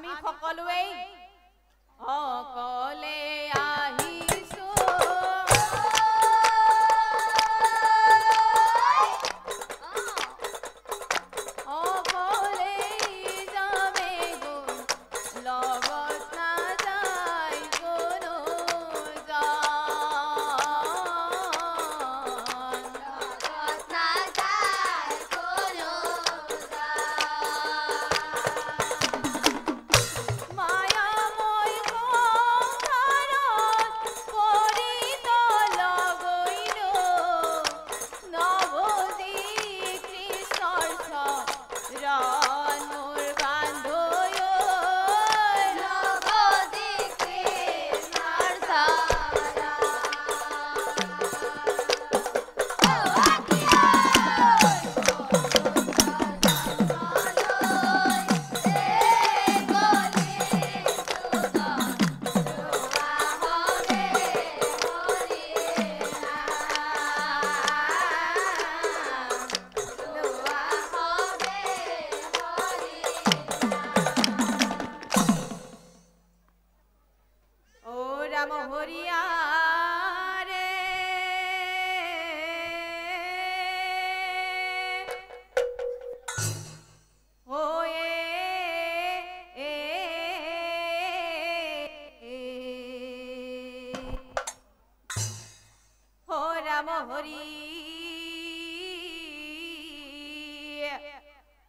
আমি সকলোৱে অকলে আহিছো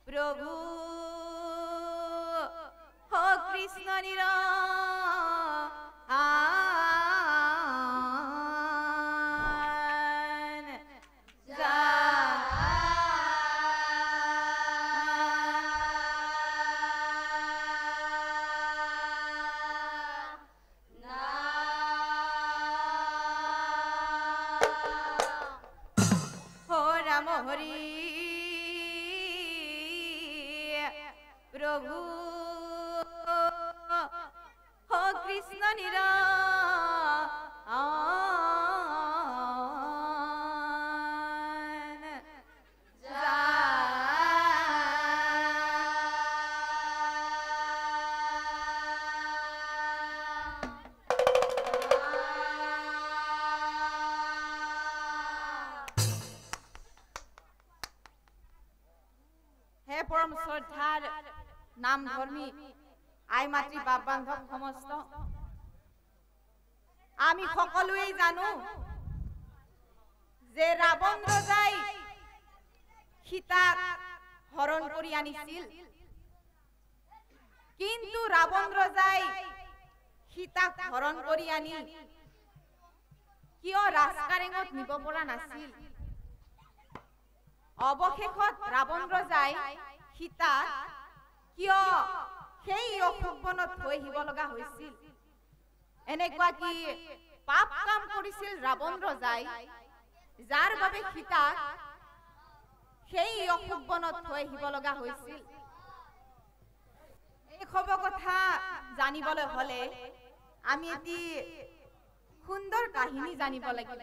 प्रभु हो कृष्ण प्रभु हो कृष्ण हे परम श्रद्धार नाम धर्मी आइ मातृ बाप बांधव समस्त आमी सकलोई जानो जे रावण रजाई सीताक हरण करि आनिছিল किन्तु रावण रजाई सीताक हरण करि आनि किय राजकारेङत निब পৰা नाছিল अवशेषत रावण रजाई सीता किय সেই অশুভবনত থৈ আহিব লগা হৈছিল এনেকুৱা কি পাপ কাম কৰিছিল ৰাৱণ ৰজাই যাৰ বাবে সীতা সেই অশুভবনত থৈ আহিব লগা হৈছিল এই খবৰ কথা জানিবলৈ হলে আমি এটি সুন্দৰ কাহিনী জানিব লাগিব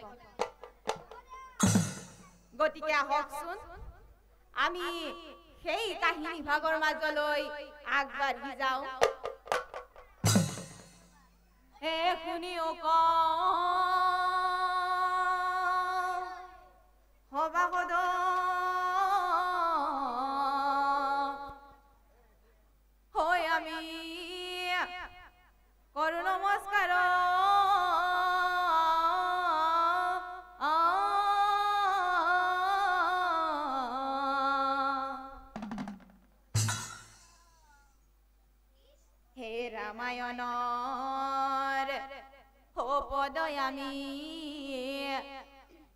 গতিকে আহকচোন আমি সেই কাহিনী ভাগৰ মাজলৈ আগবাঢ়ি যাও হে শুনিও ক হবা হদ হয় আমি কৰো নমস্কাৰ रामायणर हो पदयामी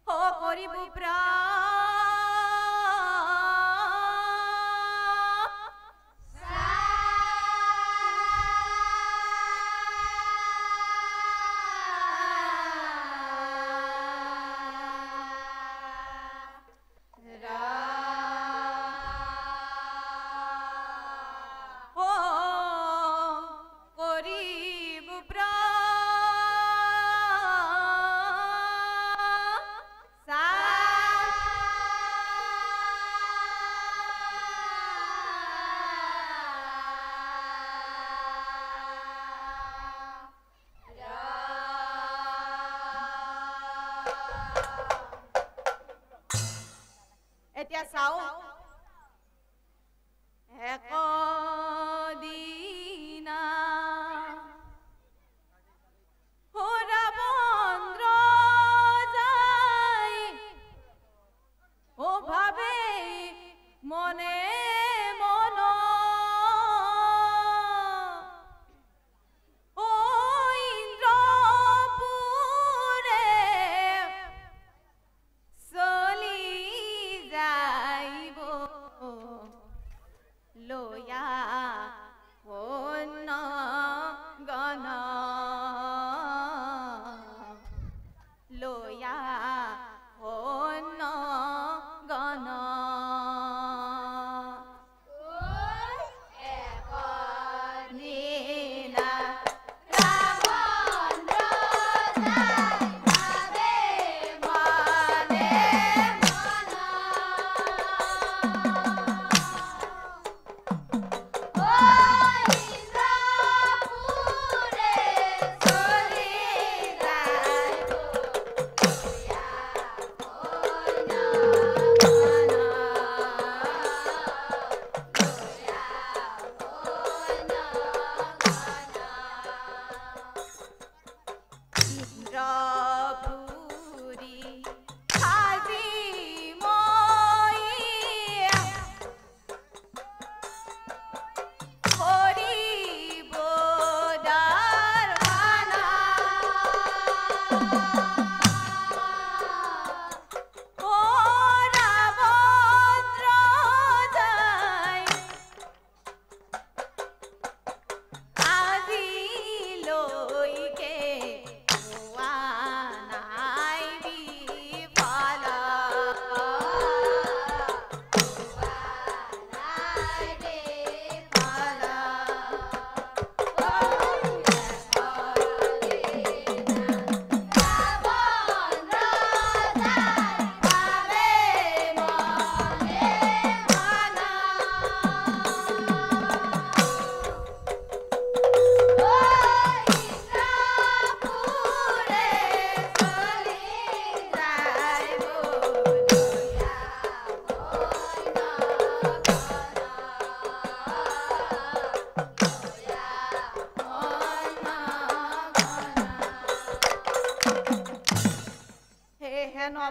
हो करिबु प्रा এতিয়া চাও একদিনা রাবণ রজাই ও ভাবে মনে মন ও ইন্দ্রপুরে চলি যাইব লয়া অন্য গণ লয়া অন্য গণ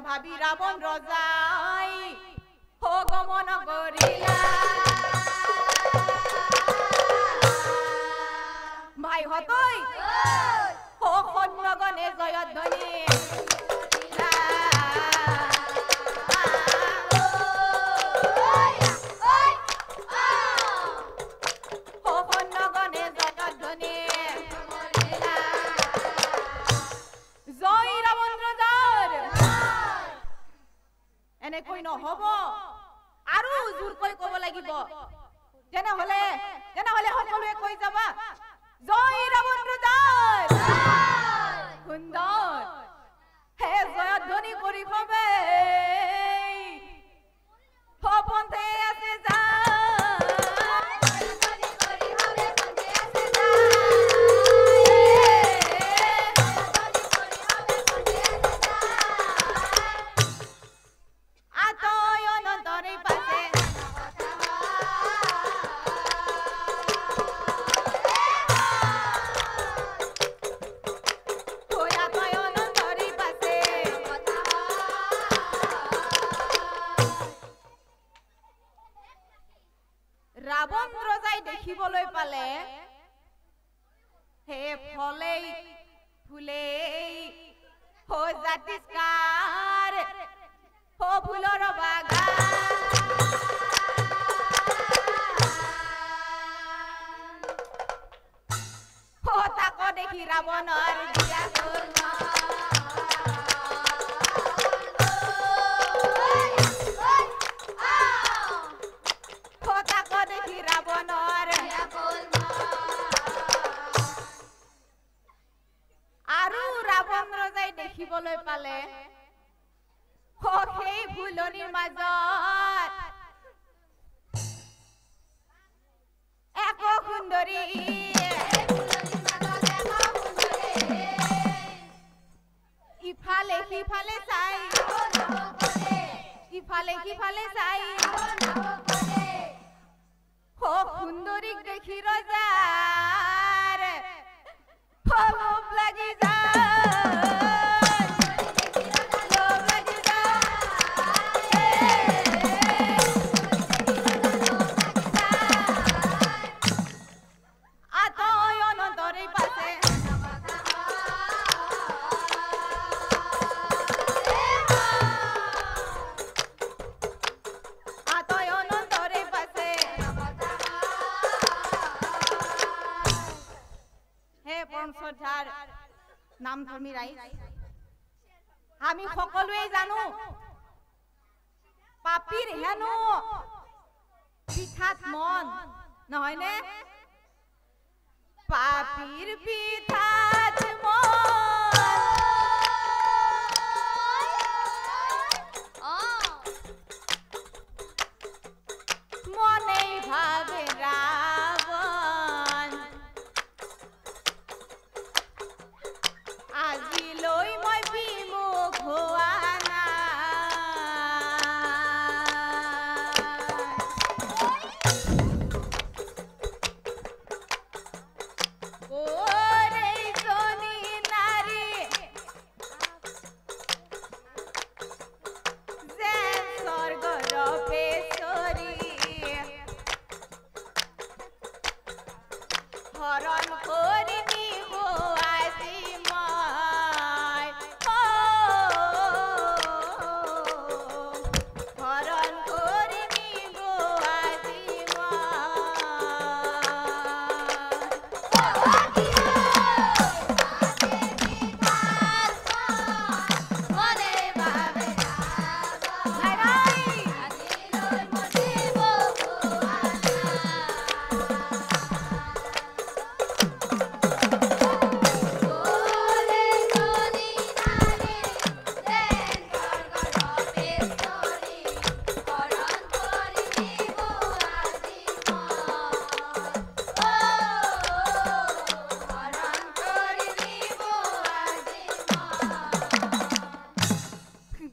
ভাবি রাবণ রজাই গমন করিলা ভাই হতই সৈন্যগণে জয়ধ্বনি সৈন্যগণে জয়ধ্বনি জয় রাবণ ৰজাৰ এনেকৈ নহব আৰু জোৰকৈ ক'ব লাগিব তেনেহলে সকলোৱে কৈ যাবা জয় ৰাবণ ৰজাৰ সুন্দৰ হে জয়ধ্বনি কৰি কবে পন্থে আছে যা ৰাবণ ৰজাই দেখিবলৈ পালে হে ফলেই ফুলেই হো জাতিস্কাৰ হো ফুলৰ বাগান হো তাক দেখি ৰাৱণৰ দিয়া দেখিবলৈ পালে সেই ফুলনিৰ মাজত এক সুন্দৰী ইফালে সিফালে চাই শ্ৰদ্ধাৰ নামধৰ্মী ৰাইজ, আমি সকলোৱে জানো পাপীৰ হেনো পিঠাত মন, নহয়নে? পাপীৰ পিঠাত মনেই ভাবে ৰাৱণ, আজিলৈ মই বিমুখ হোৱা হরণ করে নিব আজি মই, হরণ করে নিব আজি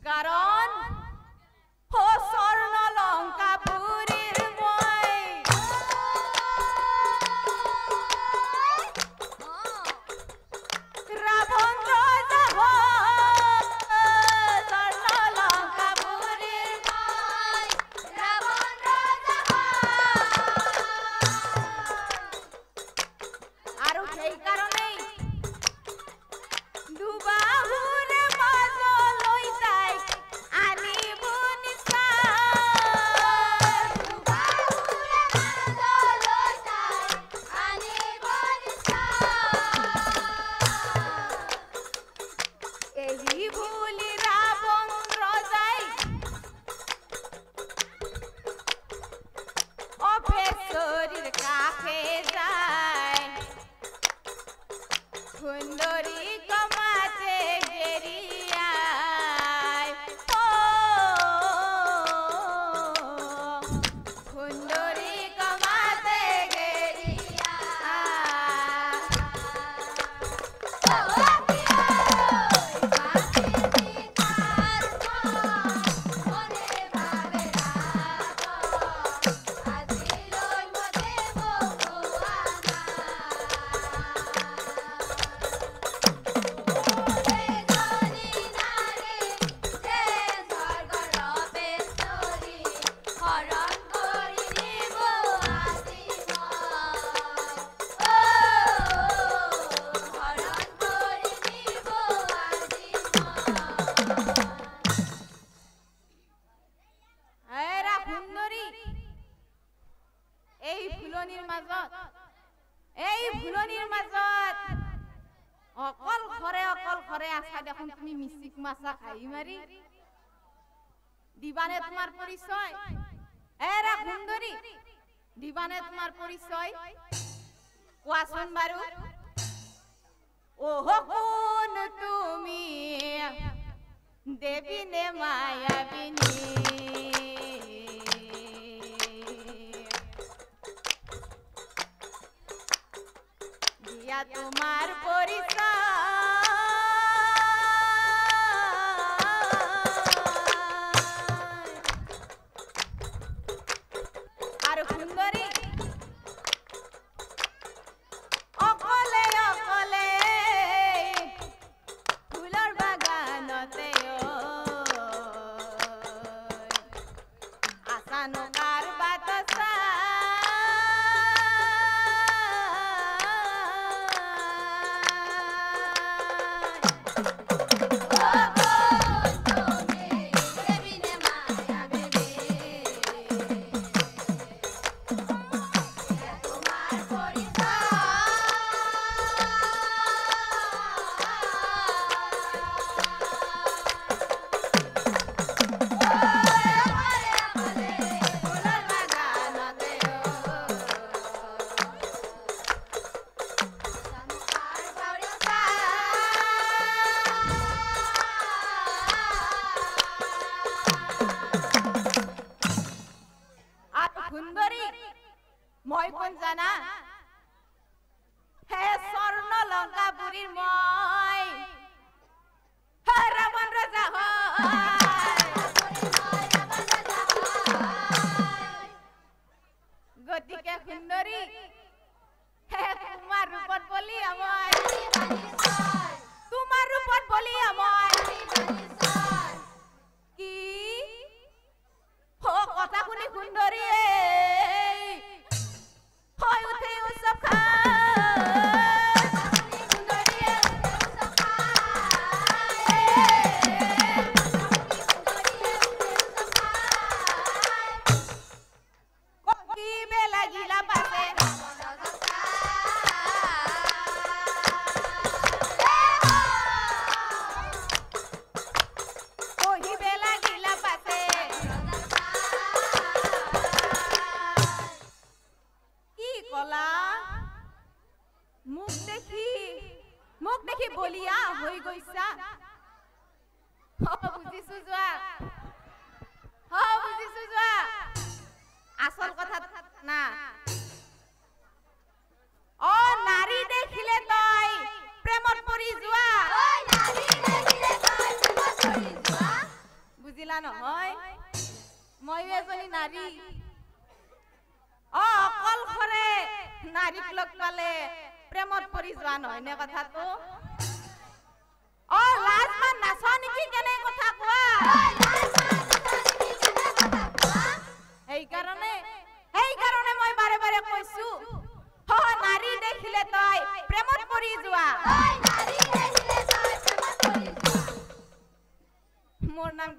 কারণ ও স্বর্ণ লঙ্কা পুরীর মই, রাবণ রাজা স্বর্ণ লঙ্কা পুরীর মই, রাবণ রাজা আর সেই কারণেই দুবাহুরে মাজলৈ তাই আনিব নিচান, দুবাহুরে মাজলৈ তাই আনিব নিচান। এই বুলি ৰাৱণ ৰজাই অপেশ্বৰীৰ কাষে যায়, সুন্দরী কমাতে গেরিয়ায়, সুন্দরী কমাতে অকল ঘরে আসা দেখুন তুমি মিষ্টিক মাছা খাই মারি দিবানে তোমার পরিচয়, এরা সুন্দরী দিবানে তোমার পরিচয় কোয়াছুন বারু। ওহ কোন তুমি দেবী নে মায়াবিনী, দিয়া তোমার পরিচয় আর সুন্দরী অকলে অকলে ফুলৰ বাগানতে আসানো কার বাতাসা গতিকে সুন্দরী তোমার রূপত বলি আমার তোমার রূপত বলি আমার কি কথা শুনি সুন্দরী হয় উঠে উৎসৱ বলিয়া হৈ গৈছা বুজিছো যোৱা বুজিছো যোৱা আসল কথা না নাৰী দেখিলে তই প্ৰেমত পৰি যোৱা বুজিলা নহয় মইও এজনী নাৰী অকলশৰে নাৰীক লগ পালে প্ৰেমত পৰি যোৱা নহয় নে কথাটো লাজমান নাচ নেকি কেনে কথা কোৱা সেইকাৰণে মই বাৰে বাৰে কৈছো নাৰী দেখিলে তই প্ৰেমত পৰি যোৱা মোৰ নাম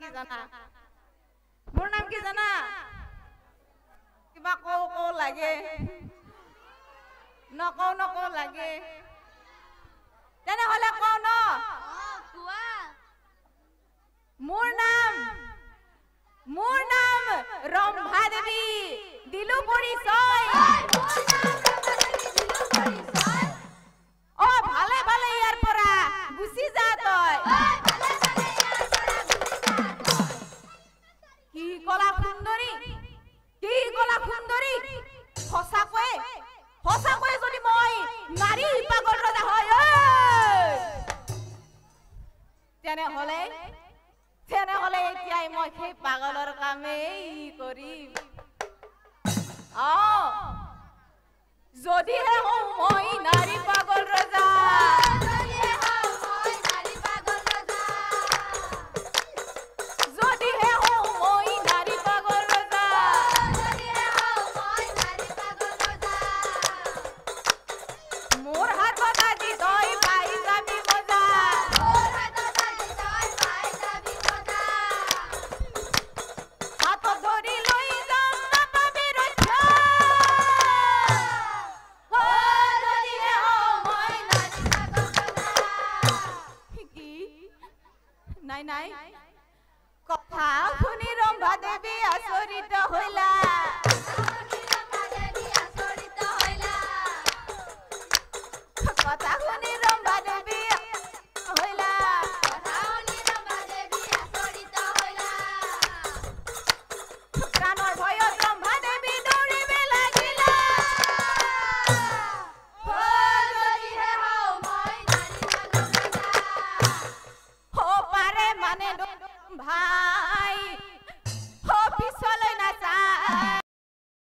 কি জানা কিবা কও লাগে নকও লাগে তেনেহলে কও ন মোৰ নাম ৰম্ভা দেৱী দিলু পৰিচয় ভালে ভালে ইয়াৰ পৰা গুচি যা তই কি কলা সুন্দৰী সঁচাকৈ যদি মই নাৰী পাগল ৰজা হয় তেনেহলে এতিয়াই মই সেই পাগলৰ কামেই কৰিম যদিহে মই নাৰী পাগল ৰজা নাই কথা শুনি ৰম্ভা দেৱী আচৰিত হইল